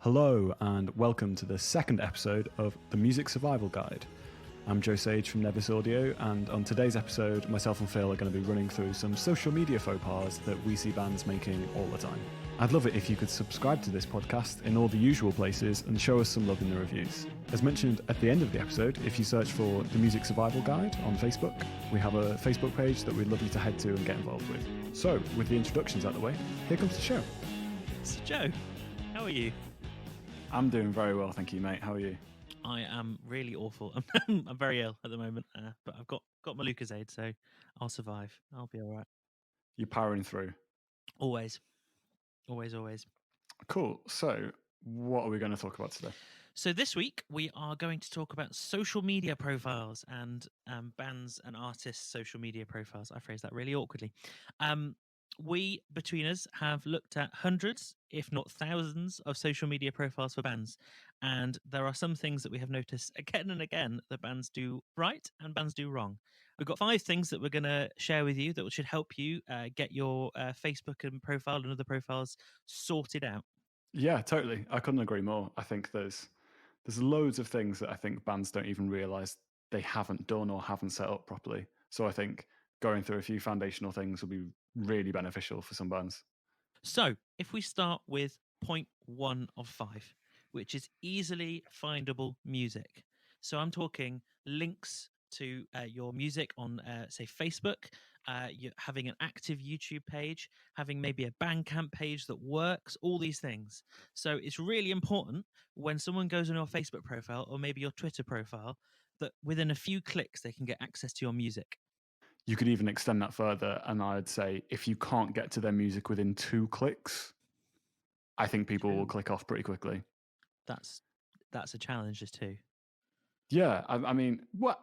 Hello, and welcome to the second episode of The Music Survival Guide. I'm Joe Sage from Nevis Audio, and on today's episode, myself and Phil are going to be running through some social media faux pas that we see bands making all the time. I'd love it if you could subscribe to this podcast in all the usual places and show us some love in the reviews. As mentioned at the end of the episode, if you search for The Music Survival Guide on Facebook, we have a Facebook page that we'd love you to head to and get involved with. So, with the introductions out of the way, here comes the show. So Joe, how are you? I'm doing very well, thank you, mate. How are you? I am really awful. I'm very ill at the moment, but I've got my Lucozade, so I'll survive. I'll be all right. You're powering through. Always. Cool. So, what are we going to talk about today? So this week we are going to talk about social media profiles and bands and artists' social media profiles. I phrased that really awkwardly. We, between us, have looked at hundreds, if not thousands, of social media profiles for bands. And there are some things that we have noticed again and again that bands do right and bands do wrong. We've got 5 things that we're going to share with you that should help you get your Facebook and profile and other profiles sorted out. Yeah, totally. I couldn't agree more. I think there's loads of things that I think bands don't even realise they haven't done or haven't set up properly. So I think going through a few foundational things will be really beneficial for some bands. So if we start with point 1 of 5, which is easily findable music. So I'm talking links to your music on, say, Facebook, you having an active YouTube page, having maybe a Bandcamp page that works, all these things. So it's really important when someone goes on your Facebook profile or maybe your Twitter profile that within a few clicks they can get access to your music. You could even extend that further, and I'd say if you can't get to their music within 2 clicks, I think people will click off pretty quickly. That's a challenge too. Yeah, I mean, what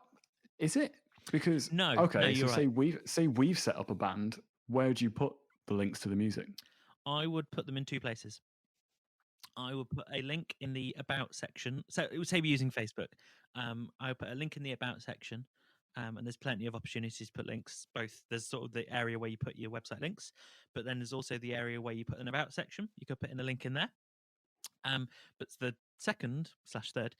is it? Because No, okay, you're so right. say we've set up a band. Where would you put the links to the music? I would put them in 2 places. I would put a link in the about section. So it would say we're using Facebook. I would put a link in the about section. And there's plenty of opportunities to put links. Both there's sort of the area where you put your website links, but then there's also the area where you put an about section. You could put in a link in there. But the second/third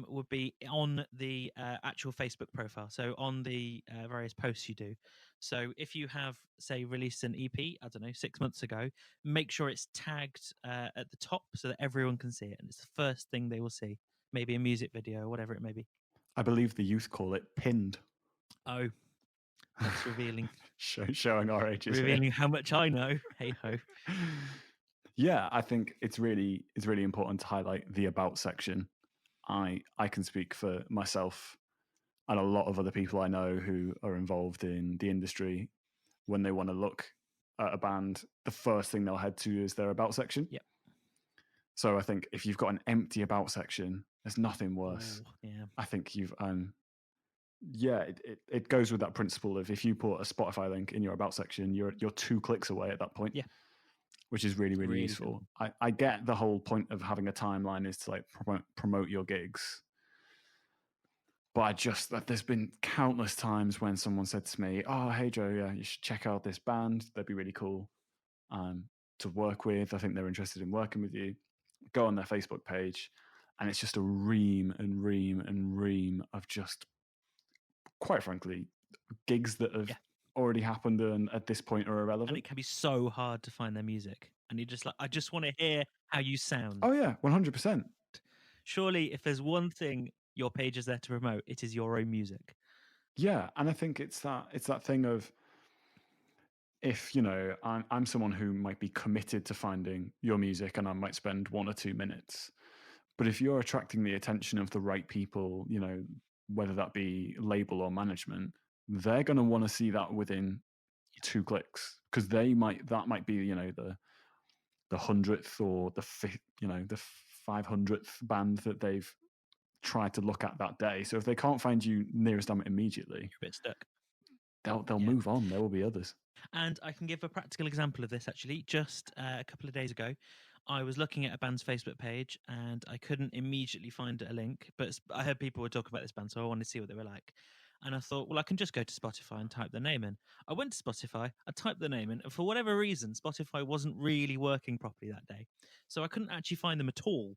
would be on the actual Facebook profile. So on the various posts you do. So if you have, say, released an EP, I don't know, 6 months ago, make sure it's tagged at the top so that everyone can see it. And it's the first thing they will see. Maybe a music video or whatever it may be. I believe the youth call it pinned. Oh, that's revealing. Showing our ages. Revealing how much I know. Hey ho. Yeah, I think it's really important to highlight the about section. I can speak for myself and a lot of other people I know who are involved in the industry. When they want to look at a band, the first thing they'll head to is their about section. Yep. So I think if you've got an empty about section, there's nothing worse. Ooh, yeah. I think you've it goes with that principle of if you put a Spotify link in your about section, you're 2 clicks away at that point. Yeah. Which is really useful. I get the whole point of having a timeline is to like promote your gigs. But I just that there's been countless times when someone said to me, "Oh, hey Joe, yeah, you should check out this band. They'd be really cool to work with. I think they're interested in working with you." Go on their Facebook page, and it's just a ream and ream and ream of just, quite frankly, gigs that have already happened and at this point are irrelevant. And it can be so hard to find their music. And you're just like, I just want to hear how you sound. Oh yeah, 100%. Surely if there's one thing your page is there to promote, it is your own music. Yeah, and I think it's that thing of, if I'm someone who might be committed to finding your music and I might spend 1 or 2 minutes, but if you're attracting the attention of the right people, whether that be label or management, they're going to want to see that within 2 clicks, because that might be the 100th or the 500th band that they've tried to look at that day. So if they can't find you nearest them immediately, you're a bit stuck. They'll move on. There will be others. And I can give a practical example of this, actually. Just a couple of days ago, I was looking at a band's Facebook page and I couldn't immediately find a link, but I heard people were talking about this band, so I wanted to see what they were like. And I thought, well, I can just go to Spotify and type the name in. I went to Spotify, I typed the name in, and for whatever reason, Spotify wasn't really working properly that day. So I couldn't actually find them at all.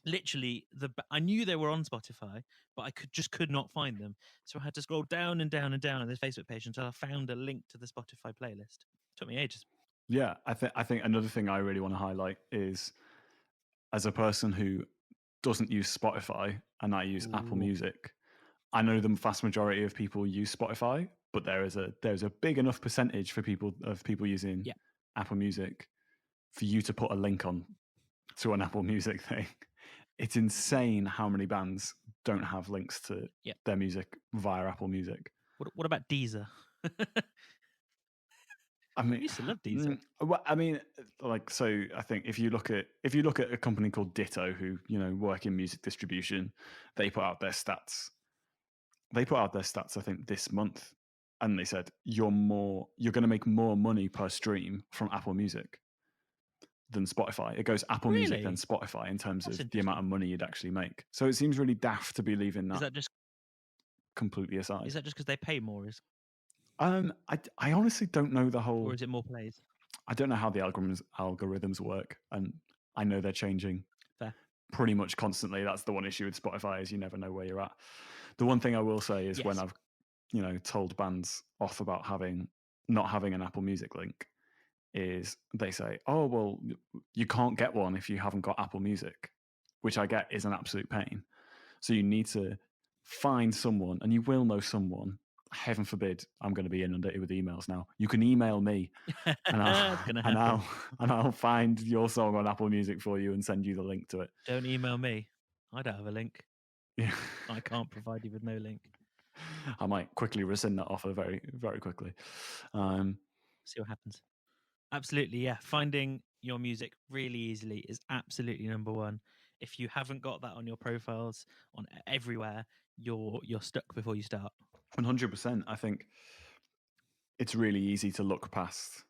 Literally, I knew they were on Spotify, but I could not find them. So I had to scroll down and down and down on this Facebook page until I found a link to the Spotify playlist. Took me ages. Yeah, I think another thing I really want to highlight is, as a person who doesn't use Spotify and I use Apple Ooh. Music, I know the vast majority of people use Spotify, but there's a big enough percentage for people using Yeah. Apple Music for you to put a link on to an Apple Music thing. It's insane how many bands don't have links to Yeah. their music via Apple Music. What about Deezer? I I mean, used to love Deezer. well, I mean, like, so I think if you look at a company called Ditto, who work in music distribution, they put out their stats. I think this month, and they said you're going to make more money per stream from Apple Music than Spotify. It goes Apple Music then Really? Spotify in terms That's of the amount of interesting. money you'd actually make. So it seems really daft to be leaving Is that that just completely aside. because they pay more? I honestly don't know the Or whole. is it more plays? I don't know how the algorithms work, and I know they're changing Fair. pretty much constantly. That's the one issue with Spotify, is you never know where you're at. The one thing I will say is, when Yes. I've told bands off about not having an Apple Music link, is they say, oh, well, you can't get one if you haven't got Apple Music, which I get is an absolute pain. So you need to find someone, and you will know someone. Heaven forbid I'm going to be inundated with emails now. You can email me, and It's gonna happen. I'll find your song on Apple Music for you and send you the link to it. Don't email me. I don't have a link. Yeah. I can't provide you with no link. I might quickly rescind that offer very, very quickly. See what happens. Absolutely, yeah. Finding your music really easily is absolutely number one. If you haven't got that on your profiles on everywhere, you're stuck before you start. 100%. I think it's really easy to look past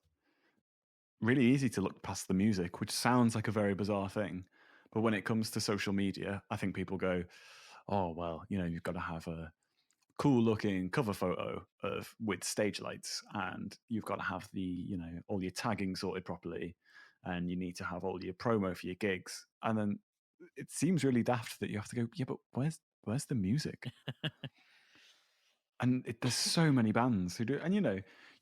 the music, which sounds like a very bizarre thing. But when it comes to social media, I think people go, oh, well, you've got to have a cool looking cover photo with stage lights, and you've got to have all your tagging sorted properly, and you need to have all your promo for your gigs. And then it seems really daft that you have to go, yeah, but where's the music? And there's so many bands who do, and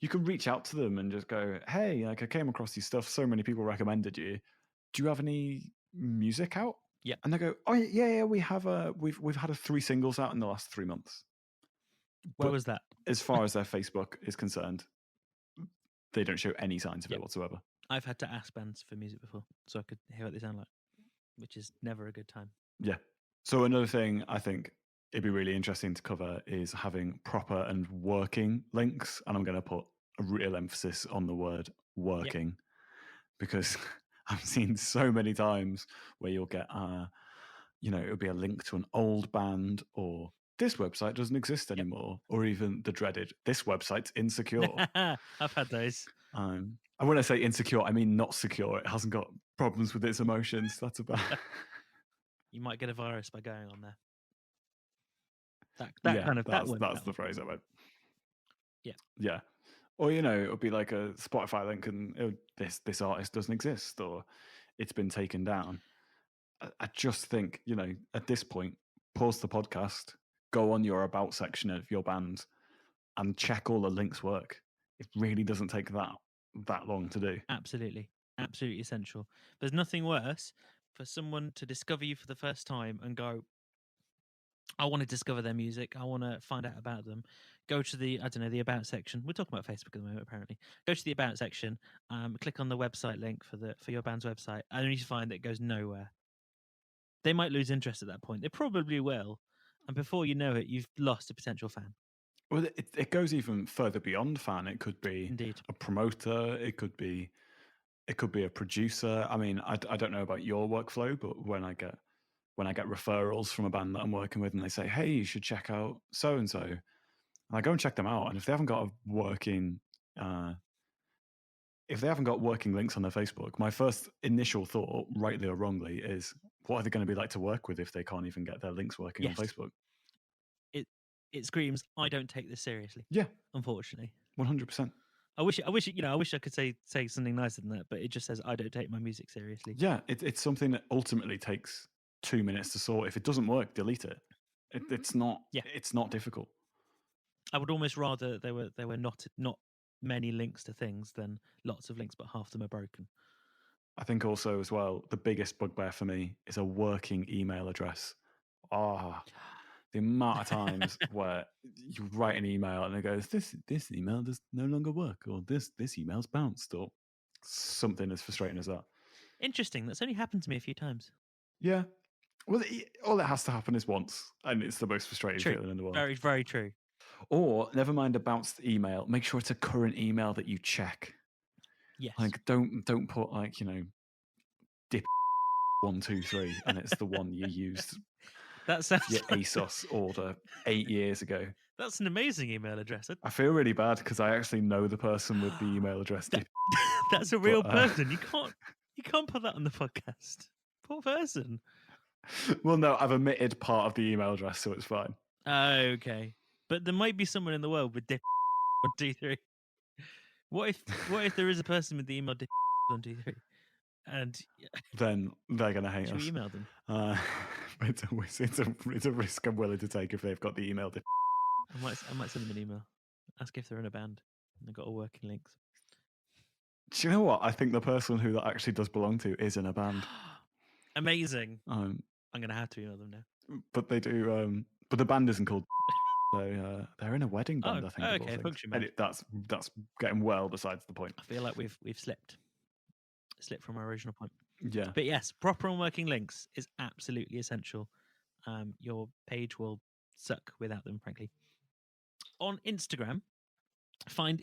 you can reach out to them and just go, hey, like, I came across your stuff, so many people recommended you. Do you have any music out? Yeah. And they go, oh yeah, we have we've had 3 singles out in the last 3 months. Where But was that? as far as their Facebook is concerned, they don't show any signs of Yep. it whatsoever. I've had to ask bands for music before, so I could hear what they sound like, which is never a good time. Yeah. So another thing I think it'd be really interesting to cover is having proper and working links. And I'm going to put a real emphasis on the word working, because I've seen so many times where you'll get, it'll be a link to an old band, or this website doesn't exist anymore, or even the dreaded, this website's insecure. I've had those. And when I say insecure, I mean not secure. It hasn't got problems with its emotions. That's about. You might get a virus by going on there. That's the phrase I meant. Yeah. Or it'll be like a Spotify link, and this artist doesn't exist, or it's been taken down. I just think, at this point, pause the podcast, go on your about section of your band, and check all the links work. It really doesn't take that long to do. Absolutely essential. There's nothing worse for someone to discover you for the first time and go, I want to discover their music, I want to find out about them. Go to the about section. We're talking about Facebook at the moment, apparently. Go to the about section, click on the website link for your band's website, and then you find that it goes nowhere. They might lose interest at that point. They probably will, and before you know it, you've lost a potential fan. Well, it goes even further beyond fan. It could be Indeed a promoter. It could be a producer. I mean, I don't know about your workflow, but when I get referrals from a band that I'm working with, and they say, hey, you should check out so and so, and I go and check them out, and if they haven't got working links on their Facebook, my first initial thought, rightly or wrongly, is, what are they going to be like to work with if they can't even get their links working on Facebook? it screams, I don't take this seriously. Yeah, Unfortunately, 100%. I wish I could say something nicer than that, but it just says I don't take my music seriously. Yeah, it's something that ultimately takes 2 minutes to sort. If it doesn't work, delete it. It's not Yeah. it's not difficult. I would almost rather there were not many links to things than lots of links, but half them are broken. I think also as well, the biggest bugbear for me is a working email address. The amount of times where you write an email and it goes, this email does no longer work, or this email's bounced, or something as frustrating as that. Interesting. That's only happened to me a few times. Yeah. Well, all that has to happen is once, and it's the most frustrating True. feeling in the world. Very, very true. Or never mind a bounced email. Make sure it's a current email that you check. Yes. Like don't put like, you know, dip 123 and it's the one you used That sounds for your like, ASOS order 8 years ago. that's an amazing email address. I feel really bad because I actually know the person with the email address. That's a real person. You can't put that on the podcast. Poor person. Well, no, I've omitted part of the email address, so it's fine. Okay, but there might be someone in the world with dip 123. What if there is a person with the email dip 123, and Then they're gonna hate should us. we email them? It's a risk I'm willing to take if they've got the email. I might send them an email. Ask if they're in a band and they've got all working links. Do you know what? I think the person who that actually does belong to is in a band. Amazing. I'm gonna have to email them now. But they do. But the band isn't called. So they're in a wedding band. I think. Okay, function band. That's getting well besides the point. I feel like we've slipped from our original point. Yeah. But yes, proper and working links is absolutely essential. Your page will suck without them, frankly. On Instagram,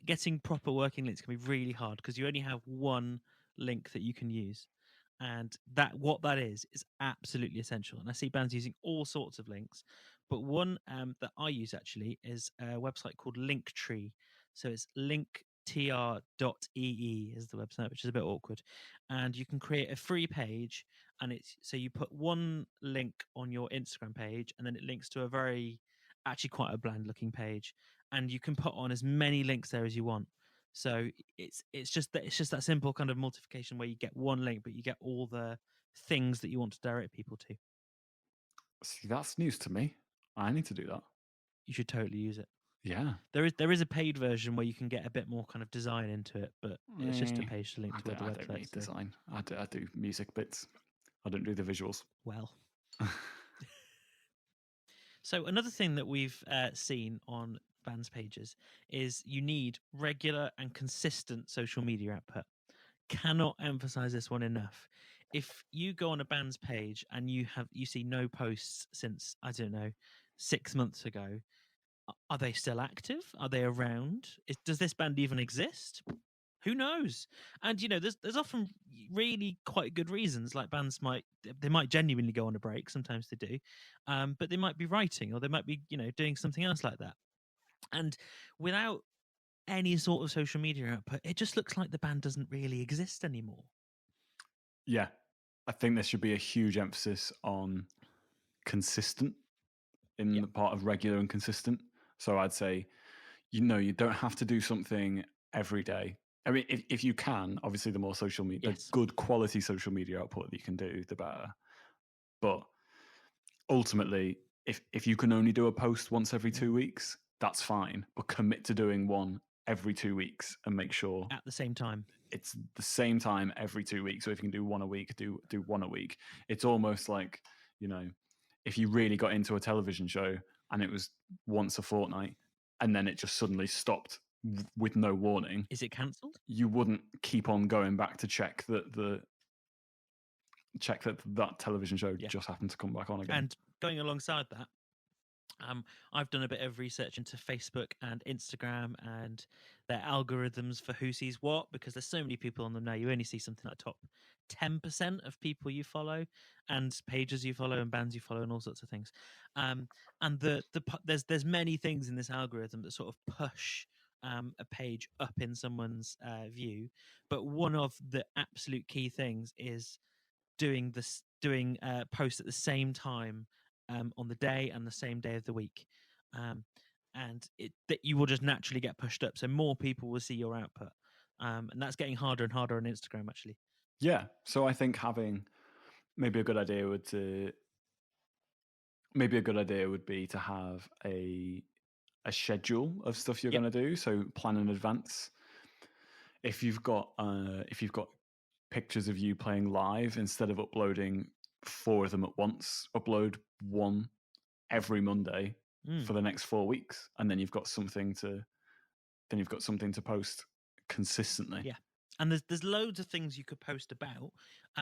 getting proper working links can be really hard because you only have one link that you can use, and what that is absolutely essential. And I see bands using all sorts of links, but one that I use actually is a website called Linktree. So it's linktr.ee is the website, which is a bit awkward, and you can create a free page, and it's so you put one link on your Instagram page, and then it links to a very actually quite a bland looking page, and you can put on as many links there as you want. So it's just that simple kind of multiplication where you get one link, but you get all the things that you want to direct people to. See, that's news to me. I need to do that. You should totally use it. Yeah. There is a paid version where you can get a bit more kind of design into it, but it's just a page to link to other websites. I don't need design. I do music bits. I don't do the visuals. Well. So another thing that we've seen on bands' pages is you need regular and consistent social media output. Cannot emphasize this one enough. If you go on a band's page and you see no posts since, I don't know, 6 months ago, are they still active? Are they around? Does this band even exist? Who knows? And there's often really quite good reasons. Like bands might genuinely go on a break. Sometimes they do, but they might be writing or they might be doing something else like that. And without any sort of social media output, it just looks like the band doesn't really exist anymore. Yeah, I think there should be a huge emphasis on consistent in the part of regular and consistent. So I'd say, you don't have to do something every day. I mean, if you can, obviously, the more social media, the good quality social media output that you can do, the better. But ultimately, if you can only do a post once every 2 weeks, that's fine. But commit to doing one every 2 weeks and make sure at the same time it's the same time every 2 weeks. So if you can do one a week, do one a week. It's almost like, if you really got into a television show and it was once a fortnight and then it just suddenly stopped with no warning, is it cancelled? You wouldn't keep on going back to check that that television show just happened to come back on again. And going alongside that, I've done a bit of research into Facebook and Instagram and their algorithms for who sees what, because there's so many people on them now. You only see something like top 10% of people you follow and pages you follow and bands you follow and all sorts of things. And there's many things in this algorithm that sort of push a page up in someone's view. But one of the absolute key things is doing posts at the same time on the day and the same day of the week. and that you will just naturally get pushed up. So more people will see your output, and that's getting harder and harder on Instagram actually. Yeah. So I think having maybe a good idea would be to have a schedule of stuff you're Yep. going to do. So plan in advance. If you've got pictures of you playing live, instead of uploading 4 of them at once, upload 1 every Monday for the next 4 weeks, and then you've got something to post consistently. Yeah. And there's loads of things you could post about.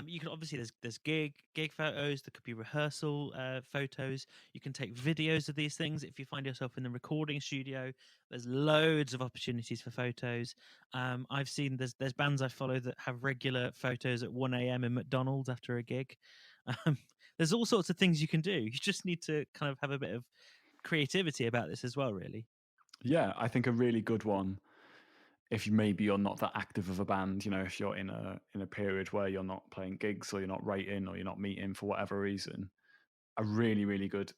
You could obviously there's gig photos. There could be rehearsal photos. You can take videos of these things. If you find yourself in the recording studio, there's loads of opportunities for photos. I've seen there's bands I follow that have regular photos at 1 a.m. in McDonald's after a gig. There's all sorts of things you can do. You just need to kind of have a bit of creativity about this as well, really. Yeah, I think a really good one, if you're not that active of a band, if you're in a period where you're not playing gigs or you're not writing or you're not meeting for whatever reason, a really, really good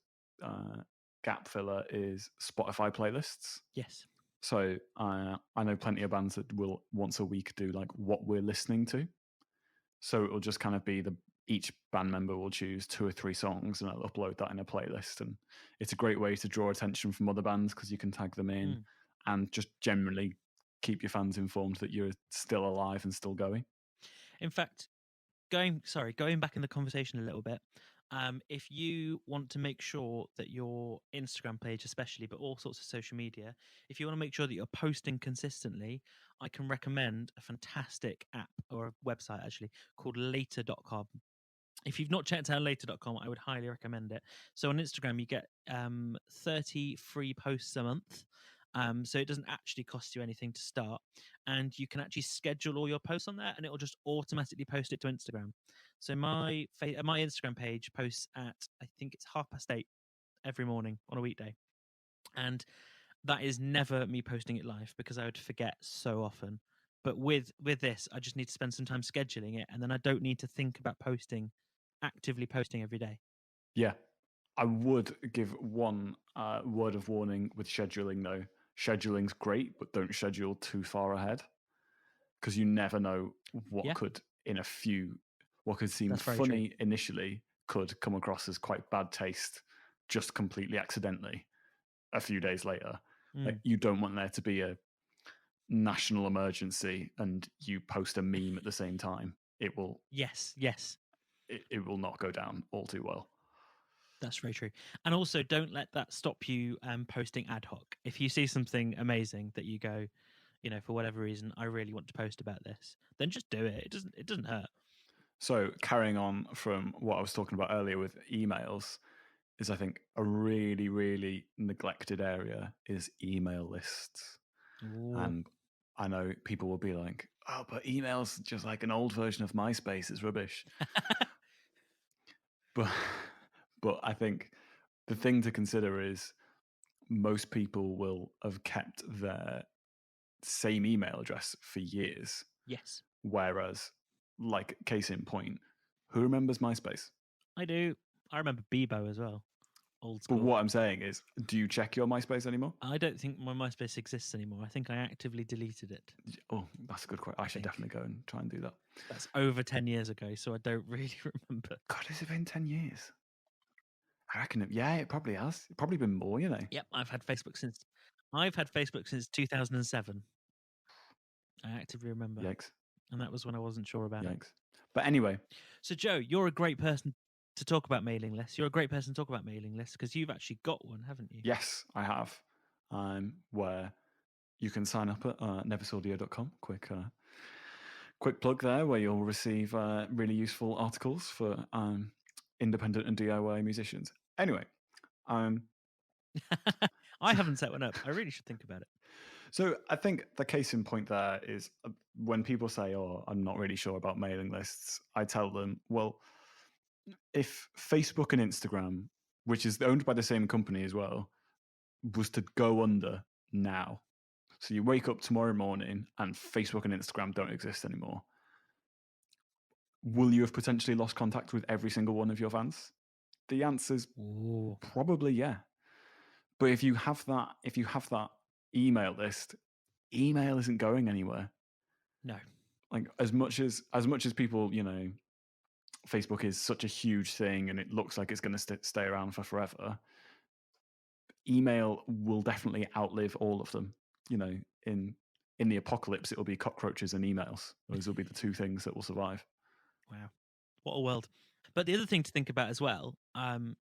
gap filler is Spotify playlists. Yes. So I know plenty of bands that will once a week do like what we're listening to. So it'll just kind of be each band member will choose 2 or 3 songs and they'll upload that in a playlist. And it's a great way to draw attention from other bands because you can tag them in and just generally keep your fans informed that you're still alive and still going. In fact, going back in the conversation a little bit, if you want to make sure that your Instagram page especially, but all sorts of social media, if you want to make sure that you're posting consistently, I can recommend a fantastic app or a website actually called later.com. If you've not checked out later.com, I would highly recommend it. So on Instagram, you get 30 free posts a month. So it doesn't actually cost you anything to start. And you can actually schedule all your posts on there and it will just automatically post it to Instagram. So my Instagram page posts at, I think it's 8:30 every morning on a weekday. And that is never me posting it live because I would forget so often. But with this, I just need to spend some time scheduling it, and then I don't need to think about actively posting every day. Yeah. I would give one word of warning with scheduling though. Scheduling's great, but don't schedule too far ahead because you never know what could seem funny initially could come across as quite bad taste just completely accidentally a few days later. Like, you don't want there to be a national emergency and you post a meme at the same time. It will it will not go down all too well. That's very true. And also, don't let that stop you posting ad hoc. If you see something amazing that you go, for whatever reason, I really want to post about this, then just do it. It doesn't hurt. So carrying on from what I was talking about earlier with emails, is I think a really, really neglected area is email lists. Ooh. And I know people will be like, oh, but email's just like an old version of MySpace. It's rubbish. But I think the thing to consider is most people will have kept their same email address for years. Yes. Whereas, like, case in point, who remembers MySpace? I do. I remember Bebo as well. Old school. But what I'm saying is, do you check your MySpace anymore? I don't think my MySpace exists anymore. I think I actively deleted it. Oh, that's a good question. I should definitely go and try and do that. That's over 10 years ago, so I don't really remember. God, has it been 10 years? I reckon it probably has. It's probably been more, Yep, I've had Facebook since 2007. I actively remember. Yikes. And that was when I wasn't sure about it. But anyway. So, Joe, you're a great person to talk about mailing lists. You're a great person to talk about mailing lists because you've actually got one, haven't you? Yes, I have. Where you can sign up at neversaudio.com. Quick plug there, where you'll receive really useful articles for independent and DIY musicians. Anyway. I haven't set one up. I really should think about it. So I think the case in point there is when people say, oh, I'm not really sure about mailing lists, I tell them, well, if Facebook and Instagram, which is owned by the same company as well, was to go under now, so you wake up tomorrow morning and Facebook and Instagram don't exist anymore, will you have potentially lost contact with every single one of your fans? The answer is probably yeah. But if you have that email list, email isn't going anywhere. No. Like as much as people, you know, Facebook is such a huge thing and it looks like it's going to stay around for forever. Email will definitely outlive all of them. You know, in the apocalypse, it will be cockroaches and emails. Those will be the two things that will survive. Wow. What a world. But the other thing to think about as well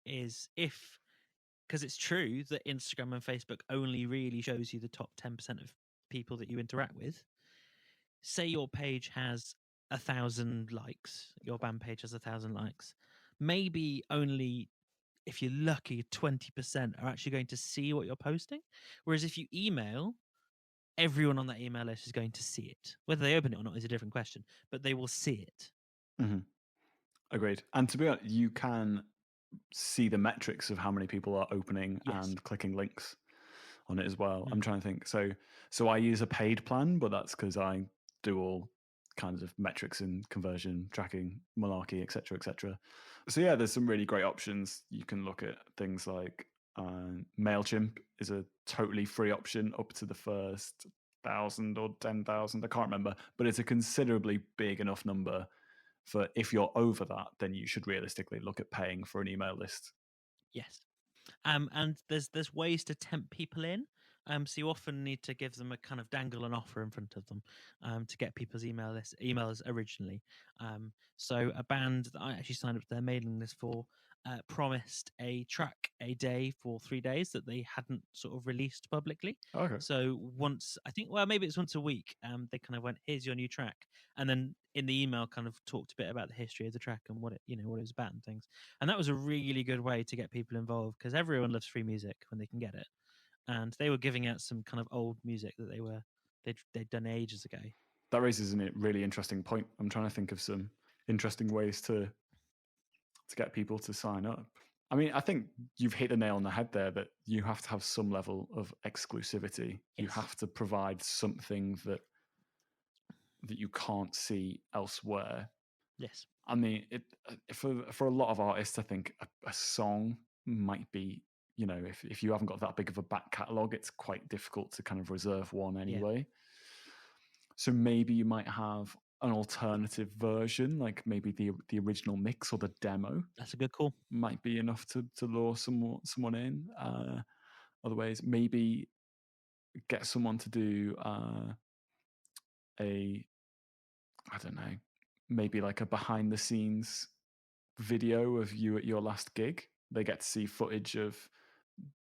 is if, because it's true that Instagram and Facebook only really shows you the top 10% of people that you interact with. Say your page has 1,000 likes, your band page has 1,000 likes. Maybe only, if you're lucky, 20% are actually going to see what you're posting. Whereas if you email, everyone on that email list is going to see it. Whether they open it or not is a different question, but they will see it. Mm-hmm. Agreed. And to be honest, you can see the metrics of how many people are opening Yes. and clicking links on it as well. Mm. I'm trying to think. So I use a paid plan, but that's because I do all kinds of metrics and conversion tracking, malarkey, etc., etc. So yeah, there's some really great options. You can look at things like Mailchimp is a totally free option up to the first 1,000 or 10,000. I can't remember, but it's a considerably big enough number for if you're over that, then you should realistically look at paying for an email list. Yes. And there's ways to tempt people in. So you often need to give them a kind of dangle an offer in front of them to get people's emails originally. So a band that I actually signed up to their mailing list for promised a track a day for 3 days that they hadn't sort of released publicly. Okay. So once, I think, well, maybe it's once a week, they kind of went, "Here's your new track," and then in the email kind of talked a bit about the history of the track and what it, what it was about and things. And that was a really good way to get people involved because everyone loves free music when they can get it. And they were giving out some kind of old music that they'd done ages ago. That raises a really interesting point. I'm trying to think of some interesting ways to get people to sign up. I mean, I think you've hit the nail on the head there that you have to have some level of exclusivity. You Yes. have to provide something that you can't see elsewhere. Yes. I mean, for a lot of artists, I think a song might be, you know, if you haven't got that big of a back catalogue, it's quite difficult to kind of reserve one anyway. So maybe you might have an alternative version, like maybe the original mix or the demo. That's a good call. Might be enough to lure someone in. Other ways, maybe get someone to do a, I don't know, maybe like a behind the scenes video of you at your last gig. They get to see footage of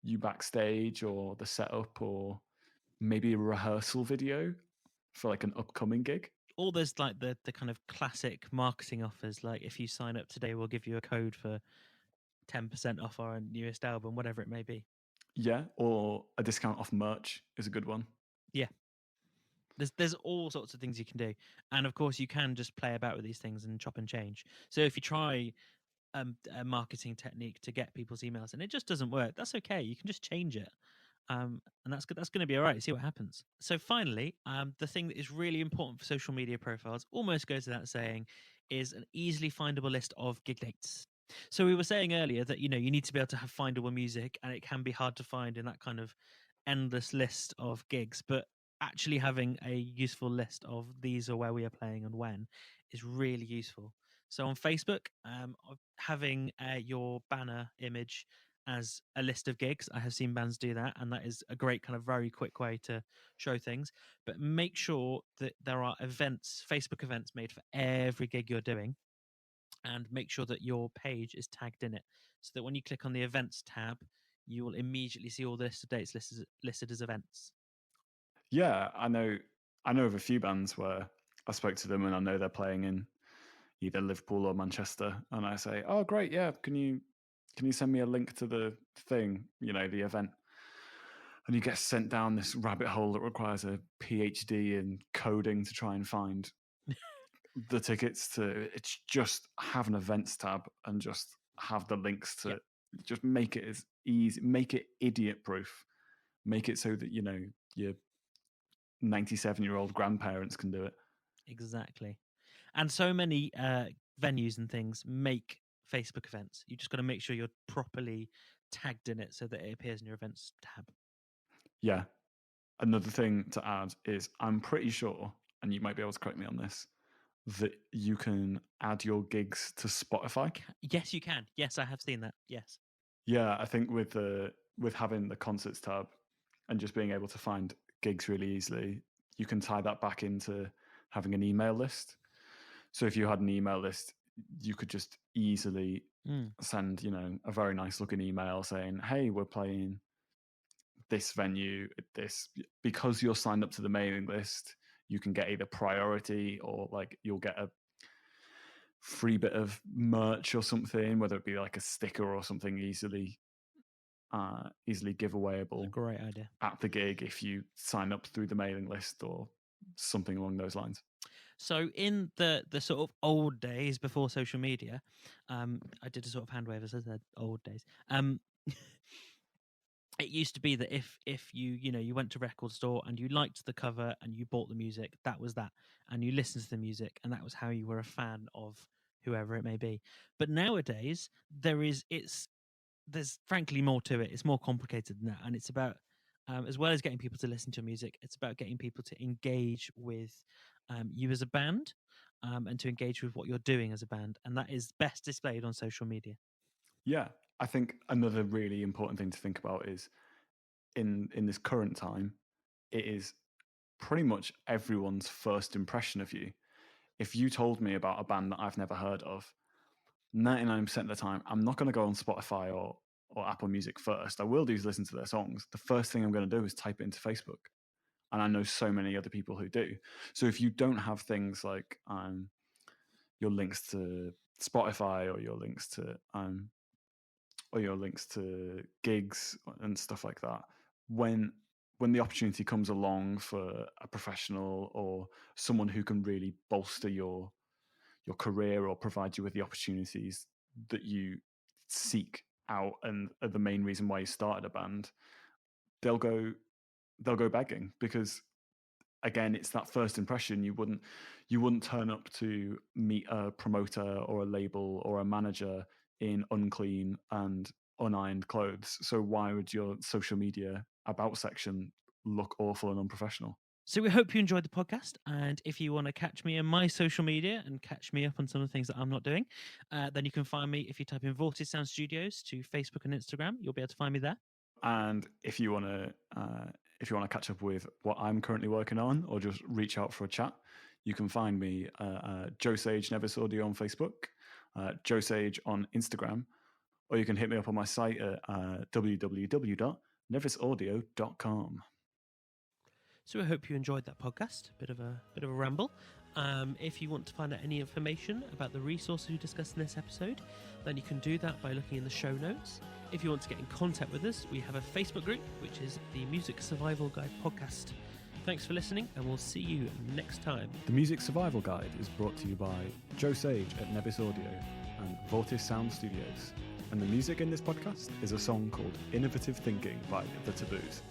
you backstage or the setup, or maybe a rehearsal video for like an upcoming gig. Or there's like the kind of classic marketing offers, like if you sign up today, we'll give you a code for 10% off our newest album, whatever it may be. Yeah, or a discount off merch is a good one. Yeah. There's all sorts of things you can do. And of course you can just play about with these things and chop and change. So if you try a marketing technique to get people's emails and it just doesn't work, that's okay. You can just change it. And that's good. That's going to be all right. See what happens. So finally, the thing that is really important for social media profiles, almost goes without saying, is an easily findable list of gig dates. So we were saying earlier that you need to be able to have findable music, and it can be hard to find in that kind of endless list of gigs. But actually having a useful list of these are where we are playing and when is really useful. So on Facebook, having your banner image as a list of gigs. I have seen bands do that, and that is a great kind of very quick way to show things. But make sure that there are events, Facebook events made for every gig you're doing, and make sure that your page is tagged in it so that when you click on the events tab, you will immediately see all the list of dates listed as events. Yeah, I know of a few bands where I spoke to them and I know they're playing in either Liverpool or Manchester, and I say, "Oh, great, yeah, can you send me a link to the thing, you know, the event?" And you get sent down this rabbit hole that requires a PhD in coding to try and find the tickets to. It's just have an events tab and just have the links to. Yep. Just make it as easy, make it idiot proof, make it so that your 97-year-old grandparents can do it. Exactly. And so many venues and things make Facebook events. You just got to make sure you're properly tagged in it so that it appears in your events tab. Yeah. Another thing to add is I'm pretty sure, and you might be able to correct me on this, that you can add your gigs to Spotify. Yes, you can. Yes, I have seen that. Yes. Yeah, I think with having the concerts tab and just being able to find gigs really easily, you can tie that back into having an email list. So if you had an email list, you could just easily send, a very nice looking email saying, "Hey, we're playing this venue at this," because you're signed up to the mailing list. You can get either priority or like you'll get a free bit of merch or something, whether it be like a sticker or something easily giveawayable. Great idea. At the gig if you sign up through the mailing list or something along those lines. So in the sort of old days before social media, I did a sort of hand wave as I said old days. It used to be that if you went to record store and you liked the cover and you bought the music, that was that, and you listened to the music, and that was how you were a fan of whoever it may be. But nowadays there's frankly more to it. It's more complicated than that, and it's about as well as getting people to listen to music, it's about getting people to engage with you as a band, and to engage with what you're doing as a band, and that is best displayed on social media. Yeah, I think another really important thing to think about is in this current time, it is pretty much everyone's first impression of you. If you told me about a band that I've never heard of, 99% of the time, I'm not going to go on Spotify or Apple Music first. I will do is listen to their songs. The first thing I'm going to do is type it into Facebook. And I know so many other people who do. So if you don't have things like your links to Spotify or your links to gigs and stuff like that, when the opportunity comes along for a professional or someone who can really bolster your career or provide you with the opportunities that you seek out and are the main reason why you started a band, they'll go begging, because again, it's that first impression. You wouldn't turn up to meet a promoter or a label or a manager in unclean and unironed clothes. So why would your social media about section look awful and unprofessional? So we hope you enjoyed the podcast, and if you want to catch me on my social media and catch me up on some of the things that I'm not doing, then you can find me if you type in Vortis Sound Studios to Facebook and Instagram. You'll be able to find me there. And if you want to catch up with what I'm currently working on, or just reach out for a chat, you can find me Joe Sage Nevis Audio on Facebook, Joe Sage on Instagram, or you can hit me up on my site at www.nevisaudio.com. So I hope you enjoyed that podcast. Bit of a ramble. If you want to find out any information about the resources we discussed in this episode, then you can do that by looking in the show notes. If you want to get in contact with us, we have a Facebook group, which is the Music Survival Guide Podcast. Thanks for listening, and we'll see you next time. The Music Survival Guide is brought to you by Joe Sage at Nevis Audio and Vortis Sound Studios. And the music in this podcast is a song called Innovative Thinking by The Taboos.